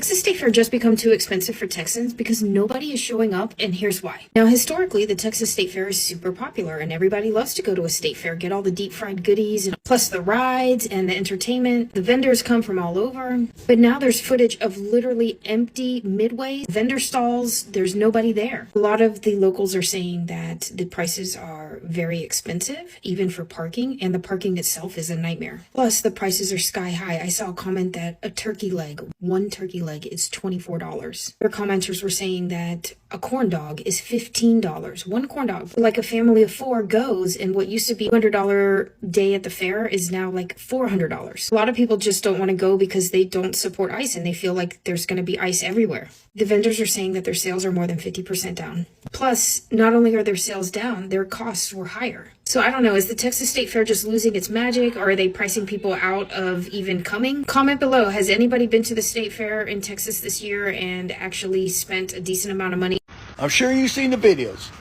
Texas State Fair just become too expensive for Texans because nobody is showing up, and here's why. Now, historically, the Texas State Fair is super popular, and everybody loves to go to a state fair, get all the deep fried goodies, and plus the rides and the entertainment. The vendors come from all over, but now there's footage of literally empty midway vendor stalls. There's nobody there. A lot of the locals are saying that the prices are very expensive, even for parking, and the parking itself is a nightmare. Plus, the prices are sky high. I saw a comment that a turkey leg, one turkey leg is $24. Their commenters were saying that a corn dog is $15. One corn dog. Like a family of four goes, and what used to be $200 day at the fair is now like $400. A lot of people just don't want to go because they don't support ICE and they feel like there's going to be ICE everywhere. The vendors are saying that their sales are more than 50% down. Plus, not only are their sales down, their costs were higher. So I don't know, is the Texas State Fair just losing its magic, or are they pricing people out of even coming? Comment below, has anybody been to the State Fair in Texas this year and actually spent a decent amount of money? I'm sure you've seen the videos.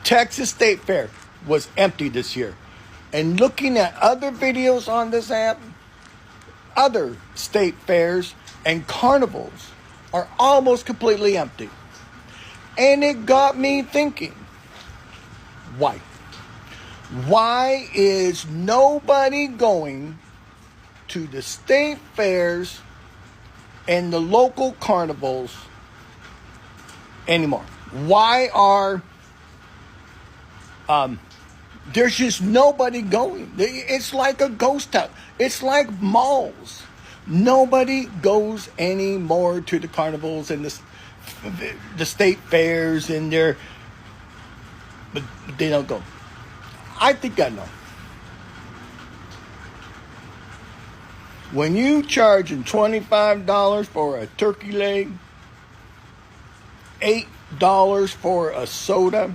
Texas State Fair was empty this year. And looking at other videos on this app, other state fairs and carnivals are almost completely empty. And it got me thinking, why? Why is nobody going to the state fairs and the local carnivals anymore? Why are there's just nobody going? It's like a ghost town. It's like malls. Nobody goes anymore to the carnivals and the state fairs and but they don't go. I think I know. When you charging $25 for a turkey leg, $8 for a soda,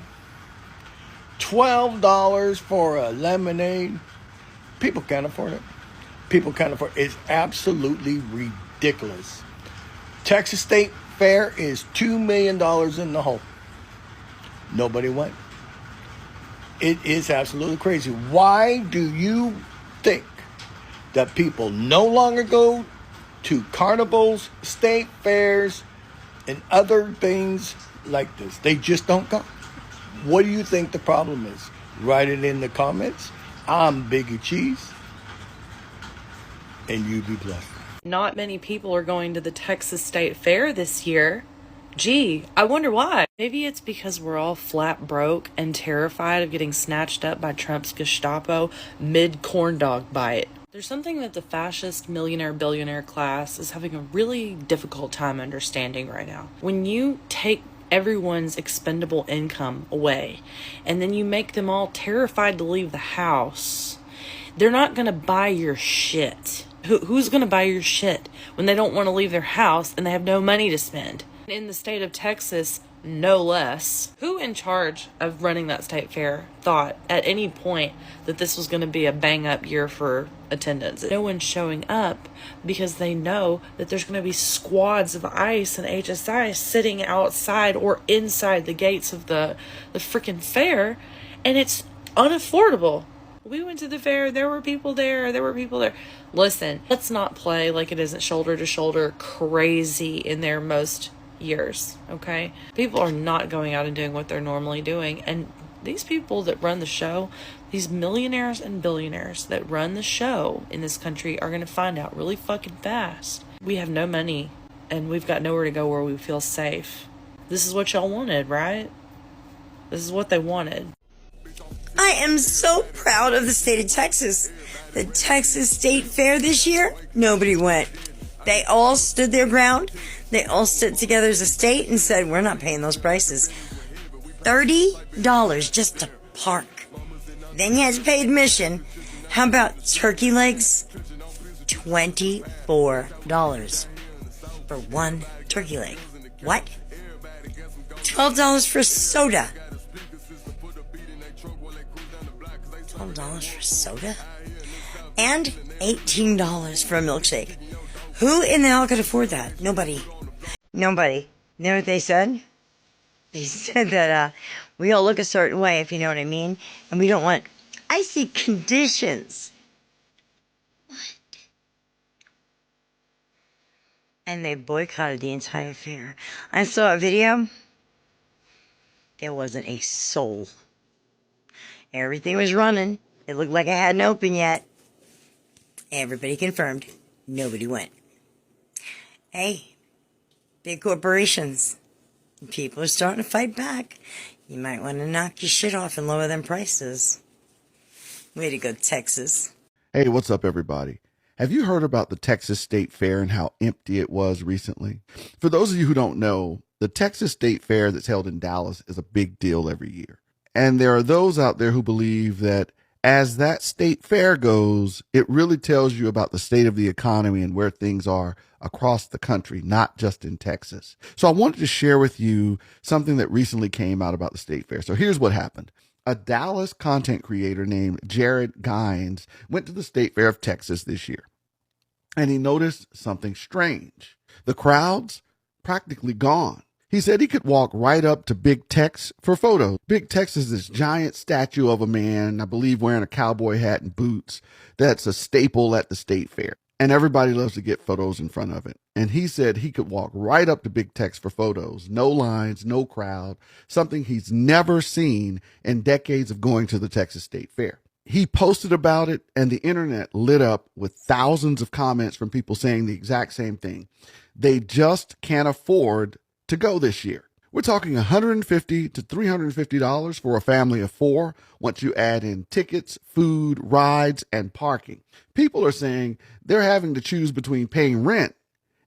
$12 for a lemonade, people can't afford it. People can't afford it. It's absolutely ridiculous. Texas State Fair is $2 million in the hole. Nobody went. It is absolutely crazy. Why do you think that people no longer go to carnivals, state fairs, and other things like this? They just don't go. What do you think the problem is? Write it in the comments. I'm Biggie Cheese, and you be blessed. Not many people are going to the Texas State Fair this year. Gee, I wonder why. Maybe it's because we're all flat broke and terrified of getting snatched up by Trump's Gestapo mid-corn dog bite. There's something that the fascist millionaire-billionaire class is having a really difficult time understanding right now. When you take everyone's expendable income away and then you make them all terrified to leave the house, they're not going to buy your shit. Who's going to buy your shit when they don't want to leave their house and they have no money to spend? In the state of Texas, no less. Who in charge of running that state fair thought at any point that this was going to be a bang-up year for attendance? No one's showing up because they know that there's going to be squads of ICE and HSI sitting outside or inside the gates of the freaking fair, and it's unaffordable. We went to the fair, there were people there. Listen, let's not play like it isn't shoulder to shoulder crazy in there most years, okay? People are not going out and doing what they're normally doing, and these people that run the show, these millionaires and billionaires that run the show in this country are going to find out really fucking fast. We have no money, and we've got nowhere to go where we feel safe. This is what y'all wanted, right? This is what they wanted. I am so proud of the state of Texas. The Texas State Fair this year, nobody went. They all stood their ground. They all stood together as a state and said, we're not paying those prices. $30 just to park. Then you had to pay admission. How about turkey legs? $24 for one turkey leg. What? $12 for soda. $12 for soda? And $18 for a milkshake. Who in the hell could afford that? Nobody. Nobody. You know what they said? They said that we all look a certain way, if you know what I mean, and we don't want icy conditions. What? And they boycotted the entire fair. I saw a video. There wasn't a soul. Everything was running. It looked like it hadn't opened yet. Everybody confirmed. Nobody went. Hey, big corporations. People are starting to fight back. You might want to knock your shit off and lower them prices. Way to go, Texas. Hey, what's up, everybody? Have you heard about the Texas State Fair and how empty it was recently? For those of you who don't know, the Texas State Fair that's held in Dallas is a big deal every year. And there are those out there who believe that as that state fair goes, it really tells you about the state of the economy and where things are across the country, not just in Texas. So I wanted to share with you something that recently came out about the state fair. So here's what happened. A Dallas content creator named Jared Gines went to the State Fair of Texas this year, and he noticed something strange. The crowds practically gone. He said he could walk right up to Big Tex for photos. Big Tex is this giant statue of a man, I believe wearing a cowboy hat and boots, that's a staple at the state fair. And everybody loves to get photos in front of it. And he said he could walk right up to Big Tex for photos. No lines, no crowd, something he's never seen in decades of going to the Texas State Fair. He posted about it, and the internet lit up with thousands of comments from people saying the exact same thing. They just can't afford to go this year. We're talking $150 to $350 for a family of four once you add in tickets, food, rides, and parking. People are saying they're having to choose between paying rent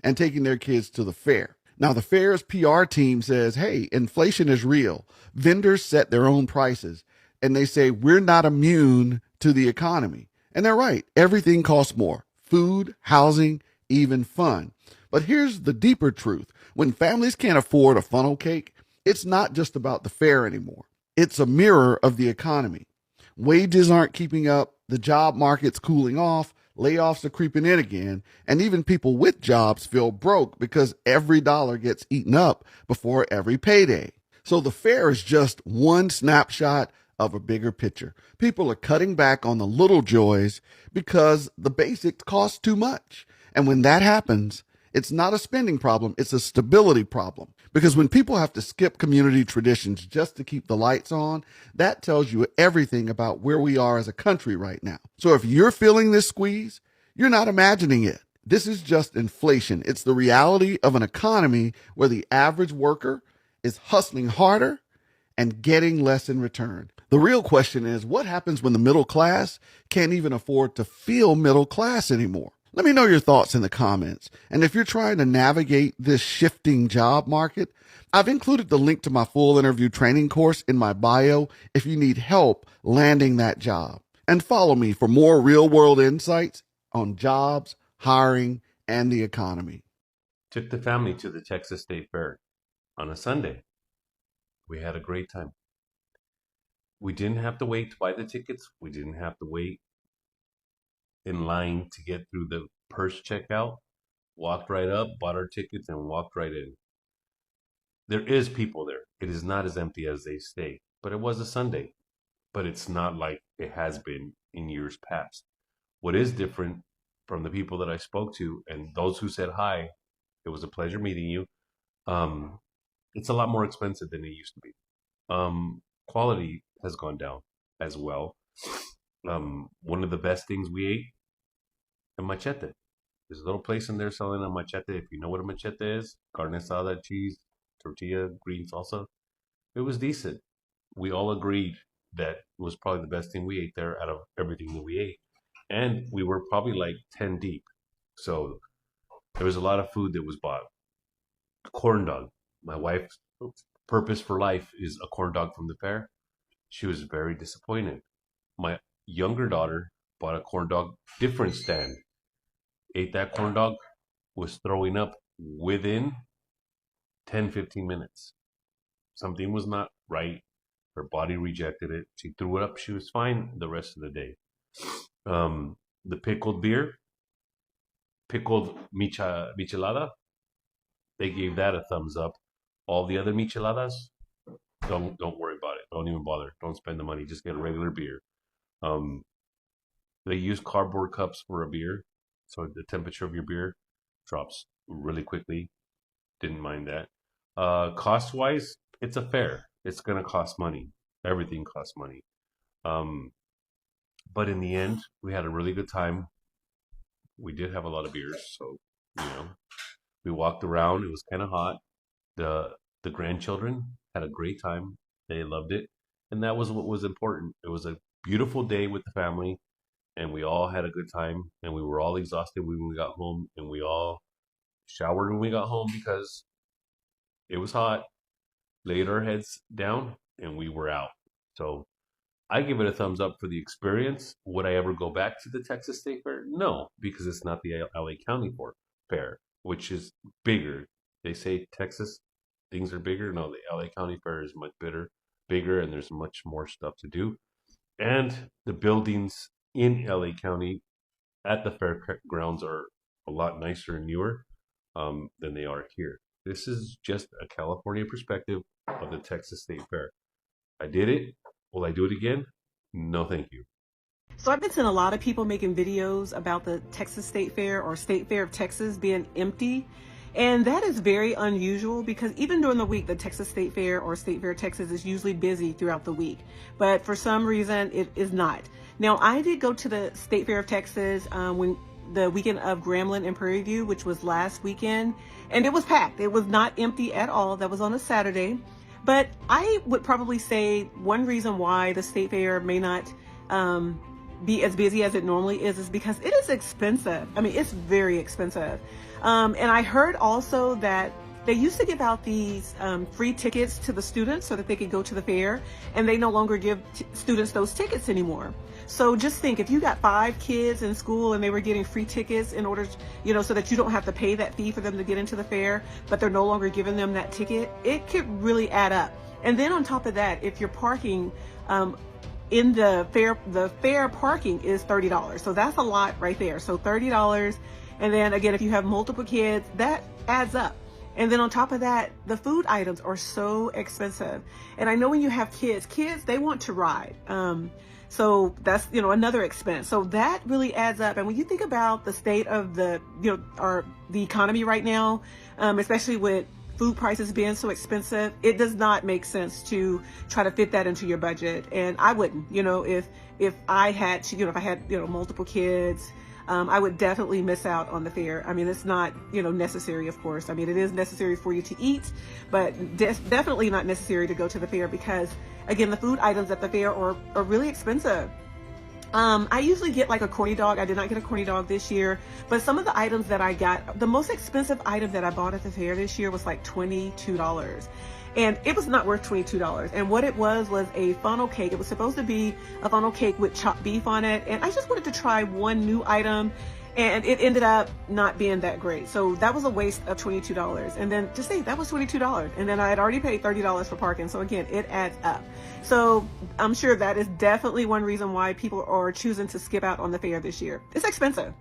and taking their kids to the fair. Now, the fair's PR team says, hey, inflation is real. Vendors set their own prices, and they say we're not immune to the economy. And they're right. Everything costs more. Food, housing, even fun. But here's the deeper truth. When families can't afford a funnel cake, it's not just about the fair anymore. It's a mirror of the economy. Wages aren't keeping up, the job market's cooling off, layoffs are creeping in again, and even people with jobs feel broke because every dollar gets eaten up before every payday. So the fair is just one snapshot of a bigger picture. People are cutting back on the little joys because the basics cost too much. And when that happens, it's not a spending problem, it's a stability problem. Because when people have to skip community traditions just to keep the lights on, that tells you everything about where we are as a country right now. So if you're feeling this squeeze, you're not imagining it. This is just inflation. It's the reality of an economy where the average worker is hustling harder and getting less in return. The real question is, what happens when the middle class can't even afford to feel middle class anymore? Let me know your thoughts in the comments. And if you're trying to navigate this shifting job market, I've included the link to my full interview training course in my bio if you need help landing that job. And follow me for more real-world insights on jobs, hiring, and the economy. Took the family to the Texas State Fair on a Sunday. We had a great time. We didn't have to wait to buy the tickets. We didn't have to wait in line to get through the purse checkout. Walked right up, bought our tickets, and walked right in. There is people there. It is not as empty as they say, but it was a Sunday. But it's not like it has been in years past. What is different from the people that I spoke to and those who said hi, it was a pleasure meeting you. It's a lot more expensive than it used to be. Quality has gone down as well. One of the best things we ate, a machete. There's a little place in there selling a machete. If you know what a machete is, carne asada, cheese, tortilla, green salsa. It was decent. We all agreed that it was probably the best thing we ate there out of everything that we ate. And we were probably like 10 deep. So there was a lot of food that was bought. A corn dog. My wife's purpose for life is a corn dog from the fair. She was very disappointed. My younger daughter bought a corn dog different stand. Ate that corn dog, was throwing up within 10-15 minutes. Something was not right. Her body rejected it. She threw it up. She was fine the rest of the day. The pickled beer, pickled michelada, they gave that a thumbs up. All the other micheladas, don't worry about it. Don't even bother. Don't spend the money. Just get a regular beer. They use cardboard cups for a beer, so the temperature of your beer drops really quickly. Didn't mind that. Cost wise, it's a fair. It's gonna cost money. Everything costs money. Um, but in the end, we had a really good time. We did have a lot of beers, so you know, we walked around. It was kind of hot. The the grandchildren had a great time. They loved it, and that was what was important. It was a beautiful day with the family, and we all had a good time. And we were all exhausted when we got home, and we all showered when we got home because it was hot. Laid our heads down, and we were out. So I give it a thumbs up for the experience. Would I ever go back to the Texas State Fair? No, because it's not the LA County Fair, which is bigger. They say Texas things are bigger. No, the LA County Fair is much bigger, and there's much more stuff to do. And the buildings in LA County at the fairgrounds are a lot nicer and newer than they are here. This is just a California perspective of the Texas State Fair. I did it. Will I do it again? No, thank you. So I've been seeing a lot of people making videos about the Texas State Fair or State Fair of Texas being empty. And that is very unusual because even during the week, the Texas State Fair or State Fair of Texas is usually busy throughout the week. But for some reason, it is not. Now, I did go to the State Fair of Texas when the weekend of Grambling and Prairie View, which was last weekend, and it was packed. It was not empty at all. That was on a Saturday. But I would probably say one reason why the State Fair may not be as busy as it normally is because it is expensive. I mean, it's very expensive. And I heard also that they used to give out these free tickets to the students so that they could go to the fair, and they no longer give students those tickets anymore. So just think, if you got 5 kids in school and they were getting free tickets in order, so that you don't have to pay that fee for them to get into the fair, but they're no longer giving them that ticket, it could really add up. And then on top of that, if you're parking in the fair parking is $30. So that's a lot right there. So $30. And then again, if you have multiple kids, that adds up. And then on top of that, the food items are so expensive. And I know when you have kids, they want to ride. So that's, another expense. So that really adds up. And when you think about the state of the economy right now, especially with food prices being so expensive, it does not make sense to try to fit that into your budget. And I wouldn't, if I had to, if I had, multiple kids, I would definitely miss out on the fair. I mean, it's not, necessary, of course. I mean, it is necessary for you to eat, but definitely not necessary to go to the fair because, again, the food items at the fair are really expensive. I usually get like a corny dog. I did not get a corny dog this year, but some of the items that I got, the most expensive item that I bought at the fair this year was like $22. And it was not worth $22. And what it was a funnel cake. It was supposed to be a funnel cake with chopped beef on it. And I just wanted to try one new item, and it ended up not being that great. So that was a waste of $22. And then just think, that was $22. And then I had already paid $30 for parking. So again, it adds up. So I'm sure that is definitely one reason why people are choosing to skip out on the fair this year. It's expensive.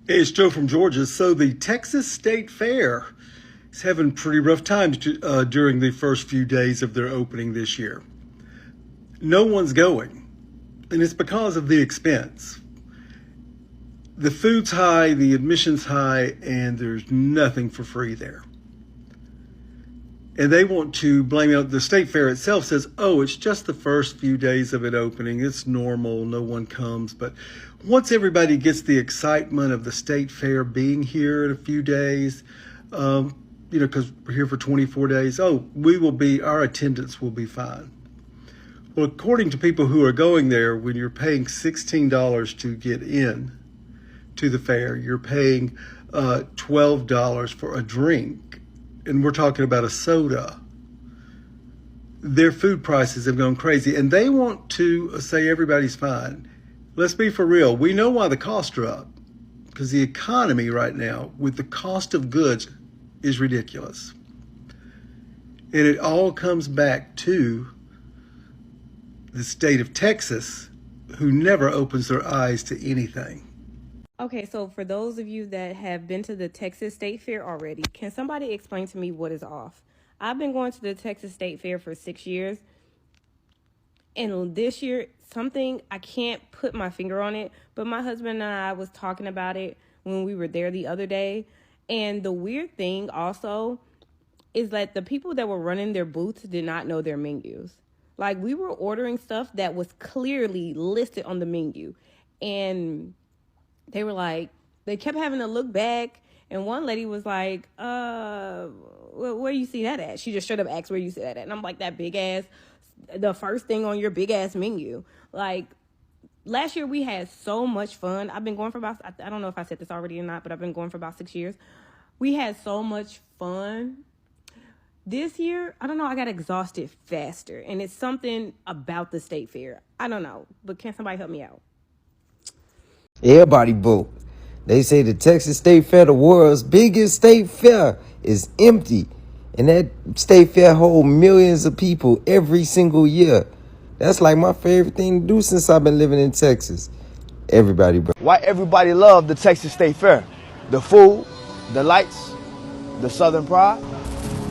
Hey, it's Joe from Georgia. So the Texas State Fair is having pretty rough times during the first few days of their opening this year. No one's going, and it's because of the expense. The food's high, the admission's high, and there's nothing for free there. And they want to blame it. The state fair itself says, oh, it's just the first few days of it opening. It's normal. No one comes. But once everybody gets the excitement of the state fair being here in a few days, because we're here for 24 days, our attendance will be fine. Well, according to people who are going there, when you're paying $16 to get in to the fair, you're paying $12 for a drink, and we're talking about a soda. Their food prices have gone crazy, and they want to say everybody's fine. Let's be for real. We know why the costs are up, because the economy right now, with the cost of goods, is ridiculous. And it all comes back to the state of Texas, who never opens their eyes to anything. Okay, so for those of you that have been to the Texas State Fair already, can somebody explain to me what is off? I've been going to the Texas State Fair for 6 years, and this year, something, I can't put my finger on it, but my husband and I was talking about it. when we were there the other day. And the weird thing also is that the people that were running their booths did not know their menus. Like, we were ordering stuff that was clearly listed on the menu. And they were like, they kept having to look back. And one lady was like, where you see that at? She just straight up asked where you see that at. And I'm like, that big ass, the first thing on your big ass menu. Like, last year we had so much fun. I've been going for about, I don't know if I said this already or not, but I've been going for about 6 years. We had so much fun. This year, I don't know, I got exhausted faster. And it's something about the state fair. I don't know, but can somebody help me out? Everybody vote. They say the Texas State Fair, the world's biggest state fair, is empty. And that state fair holds millions of people every single year. That's like my favorite thing to do since I've been living in Texas. Everybody vote. Why everybody love the Texas State Fair? The food, the lights, the Southern pride.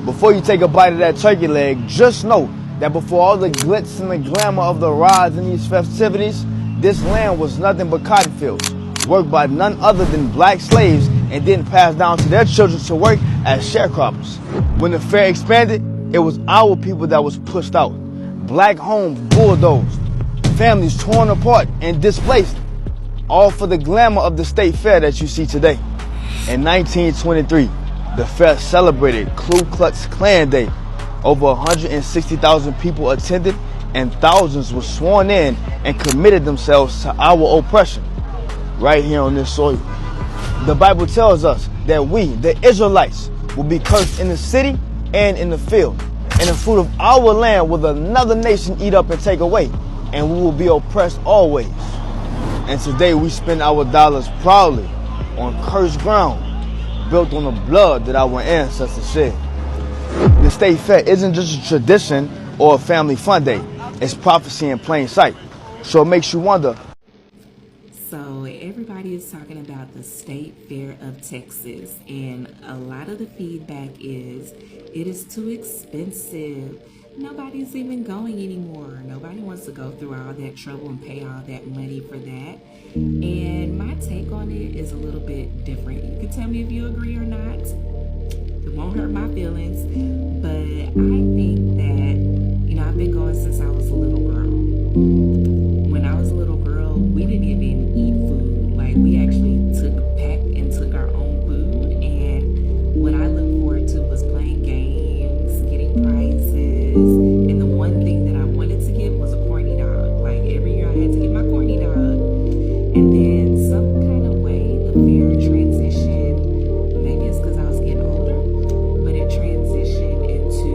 Before you take a bite of that turkey leg, just know that before all the glitz and the glamour of the rides and these festivities, this land was nothing but cotton fields, worked by none other than black slaves and then passed down to their children to work as sharecroppers. When the fair expanded, it was our people that was pushed out. Black homes bulldozed, families torn apart and displaced, all for the glamour of the state fair that you see today. In 1923, the fair celebrated Ku Klux Klan Day. Over 160,000 people attended and thousands were sworn in and committed themselves to our oppression right here on this soil. The Bible tells us that we, the Israelites, will be cursed in the city and in the field. And the fruit of our land will another nation eat up and take away, and we will be oppressed always. And today we spend our dollars proudly on cursed ground, built on the blood that our ancestors shed. The state fair isn't just a tradition or a family fun day. It's prophecy in plain sight. So it makes you wonder. So everybody is talking about the State Fair of Texas, and a lot of the feedback is it is too expensive. Nobody's even going anymore. Nobody wants to go through all that trouble and pay all that money for that. And my take on it is a little bit different. You can tell me if you agree or not. It won't hurt my feelings, but I think that, I've been going since I was a little girl. When I was a little girl, we didn't even eat food. Like, we actually packed and took our own food, and what I looked forward to was playing games, getting prizes, and the one thing that I wanted to get was a corny dog. Like, every year I had to get my corny dog, and then some kind of way the fair transitioned. Maybe it's because I was getting older, but it transitioned into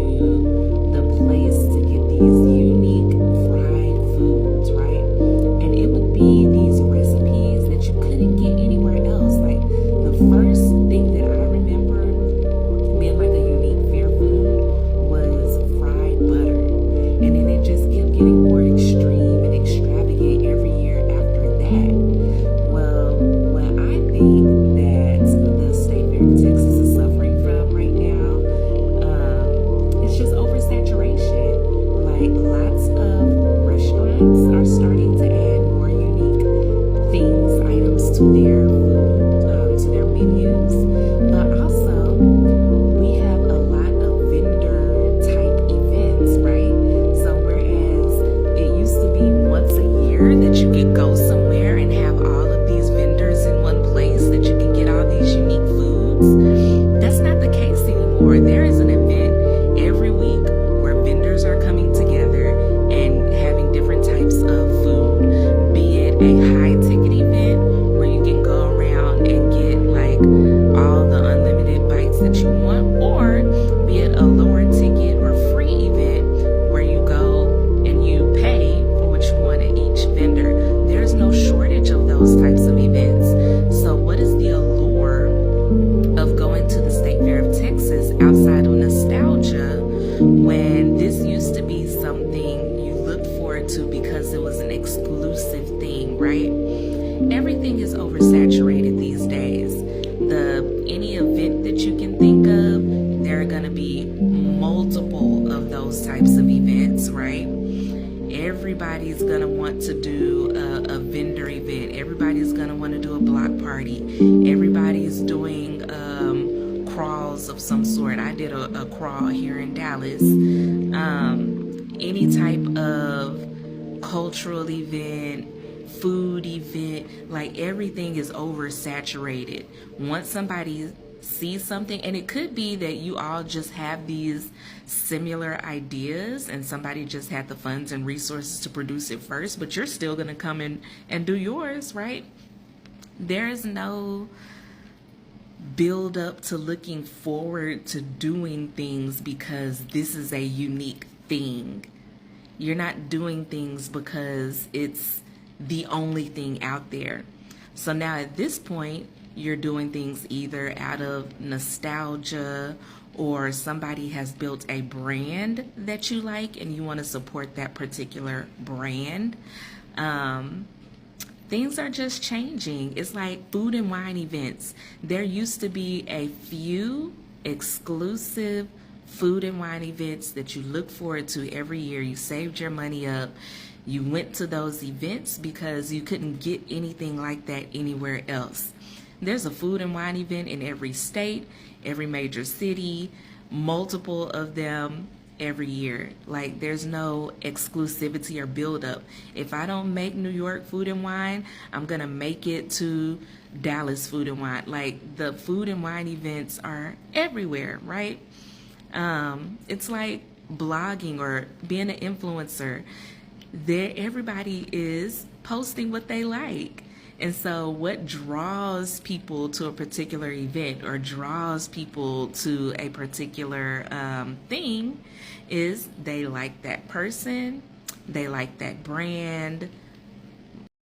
the place to get these unique fried foods, right? And it would be these recipes that you couldn't get anywhere else. Like, the first thing that I remember being like a unique fair food was fried butter. And then it just kept getting more extreme and extravagant every year after that. Well, what I think that the State Fair of Texas is suffering from right now, it's just oversaturation. Like, lots of restaurants are starting to add more unique items to their food, to their menus. But also, we have a lot of vendor type events, right? So whereas it used to be once a year that you could go somewhere and have all of these vendors in one place, that you can get all these unique foods, that's not the case anymore. There is an event every week where vendors are coming together and having different types of food, be it a high ticket event where you can go around and get like all the unlimited bites that you want, or be it a lower ticket or free event where you go and you pay for what you want at each vendor. There's no shortage of those types of events. So what is the allure of going to the State Fair of Texas outside of nostalgia, when this used to be something you looked forward to because it was an exclusive thing, right? Everything is oversaturated these days. Any event that you can think of, there are going to be multiple of those types of events, right? Everybody's going to want to do a vendor event. Everybody's going to want to do a block party. Everybody events of some sort. I did a crawl here in Dallas. Any type of cultural event, food event, like everything is oversaturated. Once somebody sees something, and it could be that you all just have these similar ideas and somebody just had the funds and resources to produce it first, but you're still going to come in and do yours, right? There is no build up to looking forward to doing things because this is a unique thing. You're not doing things because it's the only thing out there. So now at this point, you're doing things either out of nostalgia or somebody has built a brand that you like and you want to support that particular brand. Things are just changing. It's like food and wine events. There used to be a few exclusive food and wine events that you look forward to every year. You saved your money up. You went to those events because you couldn't get anything like that anywhere else. There's a food and wine event in every state, every major city, multiple of them every year. Like, there's no exclusivity or buildup. If I don't make New York food and wine, I'm gonna make it to Dallas food and wine. Like, the food and wine events are everywhere, right? It's like blogging or being an influencer. Everybody is posting what they like. And so what draws people to a particular event or draws people to a particular thing is they like that person, they like that brand,